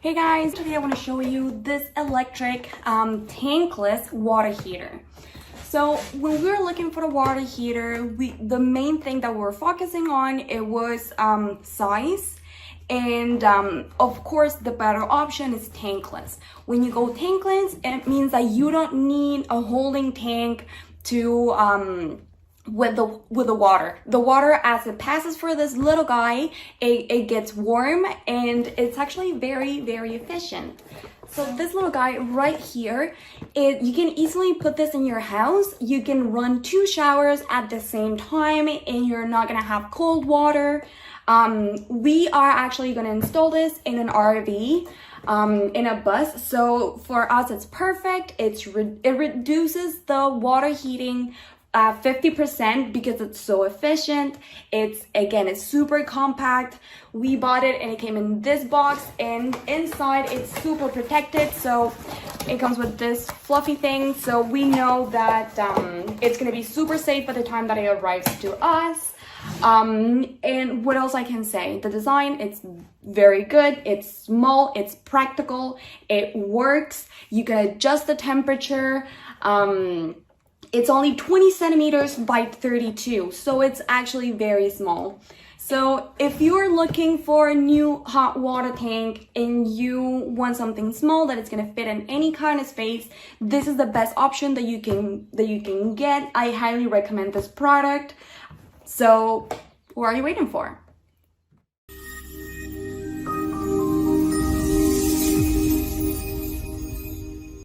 Hey guys, today I want to show you this electric tankless water heater. So when we were looking for the water heater, the main thing that we were focusing on, it was size. And of course, the better option is tankless. When you go tankless, it means that you don't need a holding tank to with the water. The water, as it passes for this little guy, it gets warm, and it's actually very efficient. So this little guy right here, you can easily put this in your house. You can run 2 showers at the same time and you're not gonna have cold water. We are actually gonna install this in an RV, in a bus. So for us, it's perfect. It reduces the water heating 50% because it's so efficient. It's super compact. We bought it and it came in this box, and inside it's super protected. So it comes with this fluffy thing. So we know that it's gonna be super safe by the time that it arrives to us. And what else I can say? The design, it's very good. It's small, it's practical, it works. You can adjust the temperature. It's only 20 centimeters by 32, so it's actually very small. So if you're looking for a new hot water tank and you want something small that it's gonna fit in any kind of space, this is the best option that you can get. I highly recommend this product. So what are you waiting for?